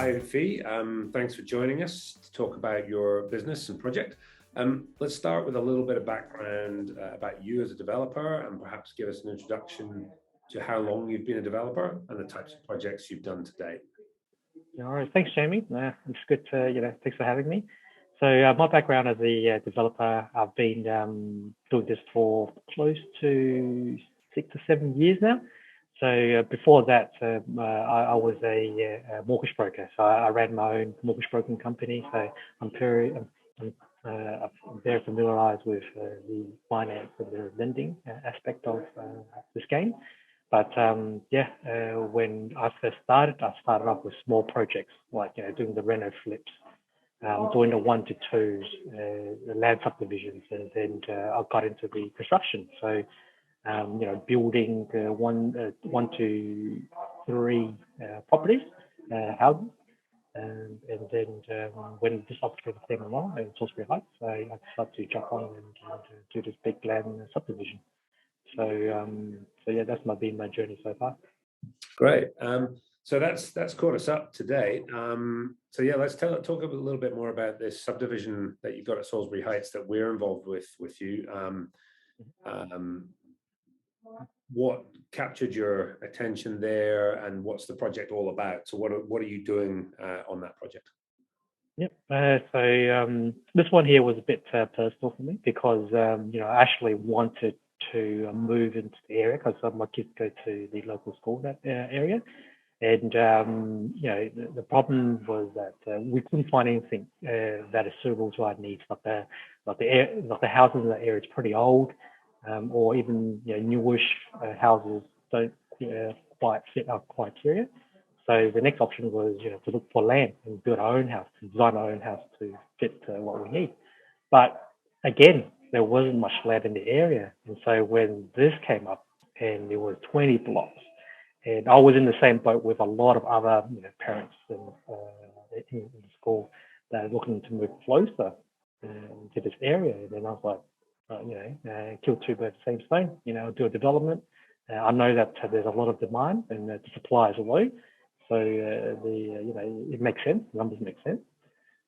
Hi, Fee. Thanks for joining us to talk about your business and project. Let's start with a little bit of background about you as a developer, and perhaps give us an introduction to how long you've been a developer and the types of projects you've done to date. All right, thanks, Jamie. It's good to, thanks for having me. So my background as a developer, I've been doing this for close to 6 or 7 years now. So before that, I was a mortgage broker. So I ran my own mortgage broking company. So I'm very familiarised with the finance and the lending aspect of this game. But when I first started, I started off with small projects like doing the reno flips, doing the 1 to 2s, the land subdivisions, and then I got into the construction. So building 1 to 3 properties, houses, and then when this opportunity came along in Salisbury Heights, I decided to jump on and do this big land subdivision. So yeah, that's been my journey so far. Great. So that's caught us up to date. So yeah, let's talk a little bit more about this subdivision that you've got at Salisbury Heights that we're involved with you. What captured your attention there, and what's the project all about? So what are you doing on that project? Yep. So this one here was a bit personal for me because I actually wanted to move into the area because my kids go to the local school in that area, and the problem was that we couldn't find anything that is suitable to our needs. The houses in the area is pretty old, or even newish houses don't quite fit our criteria. So the next option was to look for land and build our own house, to design our own house to fit what we need. But again, there wasn't much land in the area. And so when this came up, and there was 20 blocks, and I was in the same boat with a lot of other parents in the school that are looking to move closer to this area. And then I was like, kill two birds with the same stone, do a development. I know that there's a lot of demand and the supply is low. So it makes sense. The numbers make sense.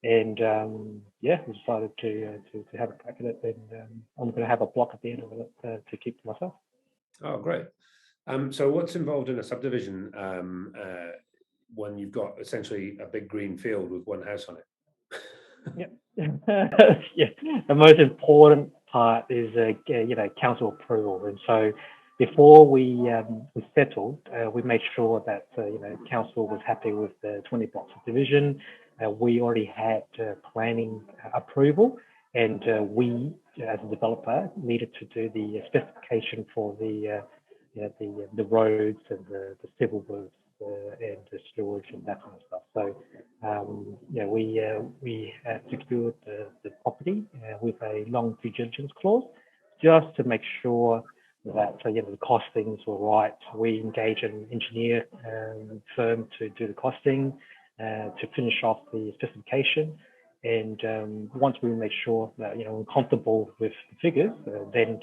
And we decided to have a crack at it, and I'm going to have a block at the end of it to keep to myself. Oh, great. So what's involved in a subdivision when you've got essentially a big green field with one house on it? Yeah. The most important part is council approval, and so before we settled, we made sure that council was happy with the 20 block subdivision. We already had planning approval, and we, as a developer, needed to do the specification for the roads and the civil works and the storage and that kind of stuff. So we secured the property with a long due diligence clause, just to make sure that the costings were right. We engaged an engineer firm to do the costing, to finish off the specification, and once we made sure that we're comfortable with the figures, then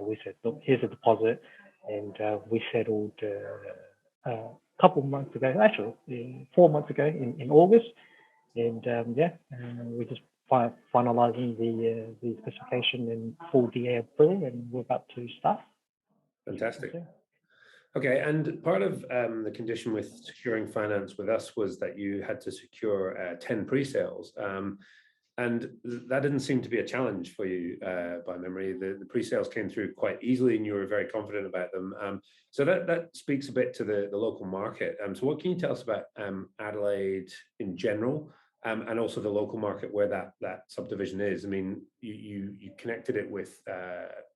we said, look, here's a deposit, and we settled a couple of months ago, actually 4 months ago in August, and we just finalising the specification and full DA approval, and we're about to start. Fantastic. Okay, and part of the condition with securing finance with us was that you had to secure 10 pre-sales, and that didn't seem to be a challenge for you by memory. The pre-sales came through quite easily, and you were very confident about them. So that speaks a bit to the local market. So what can you tell us about Adelaide in general, and also the local market where that subdivision is? I mean, you connected it with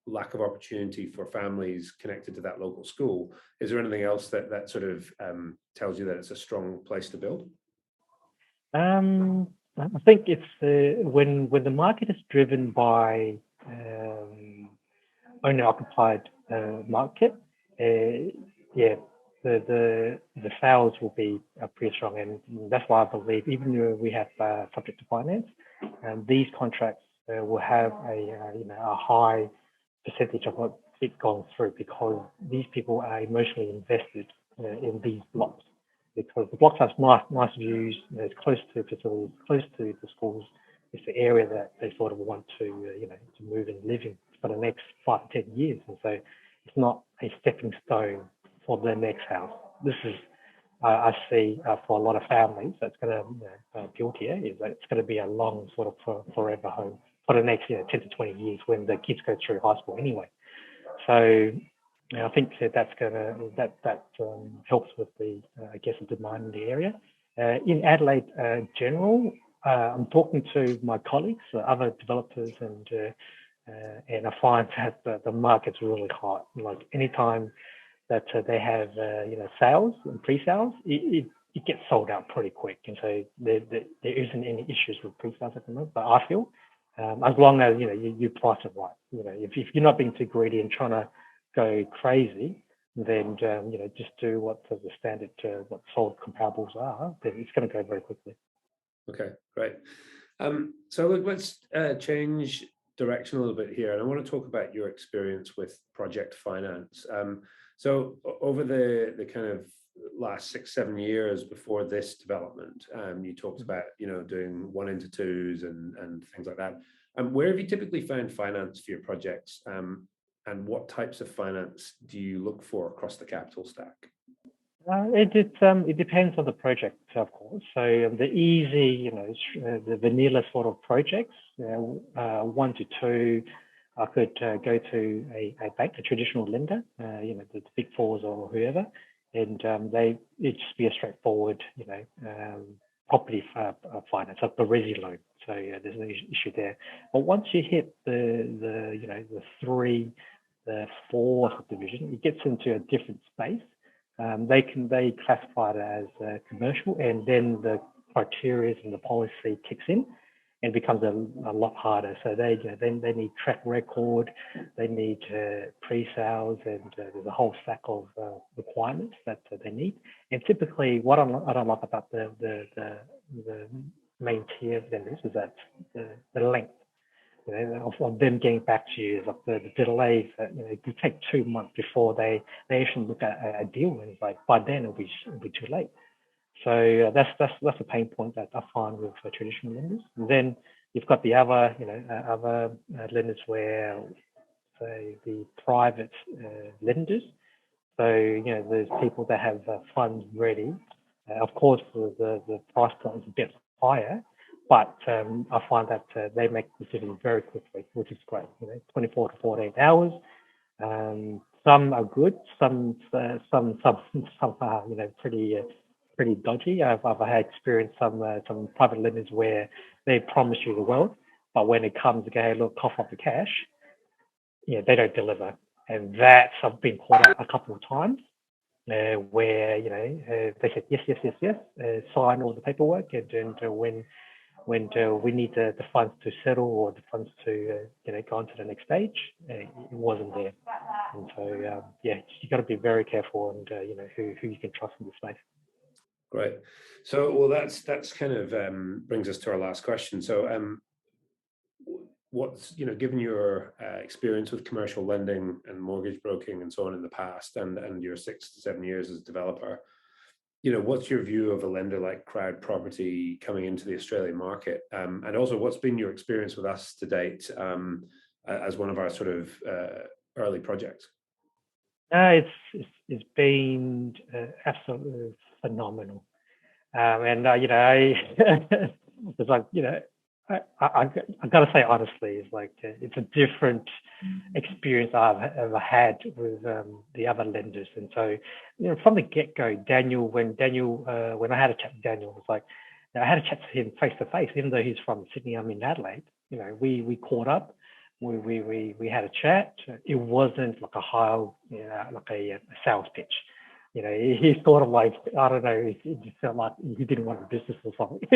lack of opportunity for families connected to that local school. Is there anything else that sort of tells you that it's a strong place to build? I think it's when the market is driven by owner-occupied market, the sales will be pretty strong, and that's why I believe even though we have subject to finance, these contracts will have a high percentage of it going through, because these people are emotionally invested in these blocks. because the block has nice views. It's close to facilities, close to the schools. It's the area that they sort of want to to move and live in for the next 5 to 10 years, and so it's not a stepping stone for the next house. This is I see for a lot of families that's going to build here is that it's going to be a long sort of forever home for the next 10 to 20 years when the kids go through high school anyway. So I think that's going to helps with the the demand in the area. In Adelaide, general, I'm talking to my colleagues, other developers, and I find that the market's really hot. Like anytime that they have sales and pre-sales, it gets sold out pretty quick, and so there isn't any issues with pre-sales at the moment. But I feel as long as you price it right, if you're not being too greedy and trying to go crazy, then just do what the standard what sold comparables are, then it's going to go very quickly. Okay, great. So look, let's change direction a little bit here, and I want to talk about your experience with project finance. So over the kind of last 6-7 years before this development, you talked about doing 1 into 2s and things like that. Where have you typically found finance for your projects, and what types of finance do you look for across the capital stack? It depends on the project, of course. So the easy, the vanilla sort of projects, 1 to 2, I could go to a bank, a traditional lender, the big fours or whoever, and it'd just be a straightforward, property finance, like the resi loan. So there's no issue there. But once you hit the 3, the 4 subdivision, it gets into a different space. They classify it as commercial, and then the criteria and the policy kicks in and becomes a lot harder. So they need track record, they need pre-sales, and there's a whole stack of requirements that they need. And typically, what I don't like about the main tier vendors is that the length. Of them getting back to you, like the delays. It could take 2 months before they actually look at a deal, and it's like by then it'll be too late. So that's a pain point that I find with traditional lenders. And then you've got the other lenders where, say, the private lenders. So there's people that have funds ready. Of course, the price point is a bit higher. But I find that they make decisions very quickly, which is great. 24 to 48 hours. Some are good. Some are pretty dodgy. I've had experience some private lenders where they promise you the world, but when it comes to go, hey, look, cough up the cash, they don't deliver, and I've been caught out a couple of times. Where they said yes, sign all the paperwork, and when we need the funds to settle or the funds to go on to the next stage, it wasn't there. And so you got to be very careful and who you can trust in this space. Great. So well, that's kind of brings us to our last question. So what's given your experience with commercial lending and mortgage broking and so on in the past, and your 6 to 7 years as a developer, what's your view of a lender like CrowdProperty coming into the Australian market? And also, what's been your experience with us to date as one of our sort of early projects? It's been absolutely phenomenal. And it's like, I got to say honestly, it's like it's a different experience I've ever had with the other lenders. And so, from the get-go, when I had a chat with Daniel, it was like, I had a chat to him face to face, even though he's from Sydney, I'm in Adelaide. We caught up, we had a chat. It wasn't like like a sales pitch. He sort of like, I don't know, he just felt like he didn't want the business or something.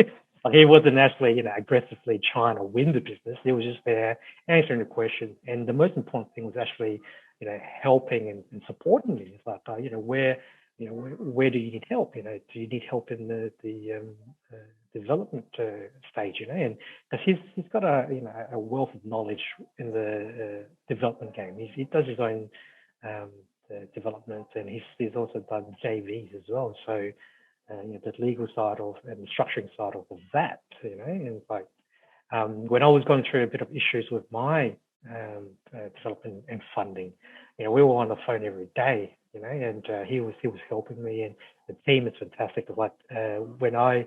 Like he wasn't actually, aggressively trying to win the business. He was just there answering the questions. And the most important thing was actually, helping and supporting me. It's like, where do you need help? Do you need help in the development stage? And because he's got a wealth of knowledge in the development game. He does his own development, and he's also done JVs as well. So the legal side of and the structuring side of that, and like when I was going through a bit of issues with my development and funding, we were on the phone every day, and he was helping me, and the team is fantastic. Like when I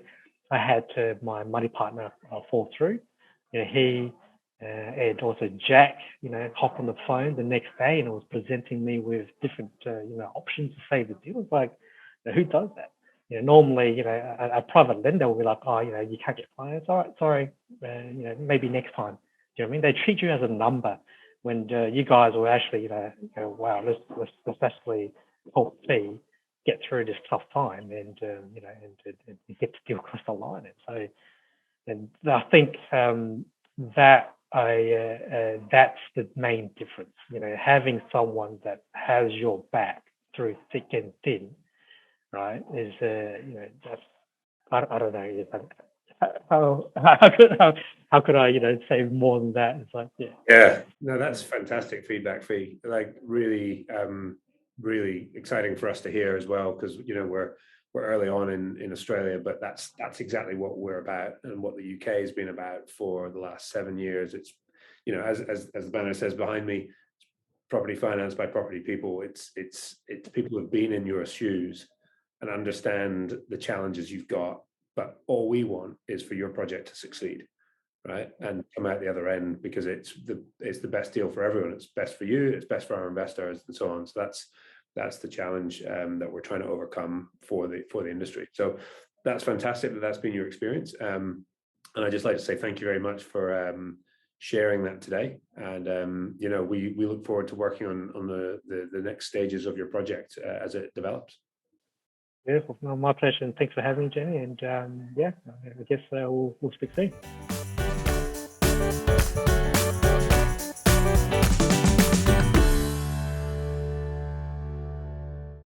had my money partner fall through, he and also Jack, hopped on the phone the next day and was presenting me with different options to save the deal. It's like, who does that? Normally, a private lender will be like, oh, you can't get finance. All right, sorry, maybe next time. Do you know what I mean? They treat you as a number when you guys will actually, wow, let's actually help me get through this tough time and get the deal across the line. And so, and I think that's the main difference. Having someone that has your back through thick and thin, right? Is that's I don't know. How could I say more than that? It's like Yeah, no, that's fantastic feedback, Fee. Like really, really exciting for us to hear as well, because we're early on in Australia, but that's exactly what we're about and what the UK has been about for the last 7 years. It's as the banner says behind me, property finance by property people. It's people who've been in your shoes and understand the challenges you've got, but all we want is for your project to succeed, right, and come out the other end, because it's the best deal for everyone. It's best for you, it's best for our investors, and so on. So that's the challenge that we're trying to overcome for the industry. So that's fantastic that's been your experience, and I'd just like to say thank you very much for sharing that today. And we look forward to working on the next stages of your project as it develops. Beautiful. No, my pleasure, and thanks for having me, Jenny. And I guess we'll speak soon.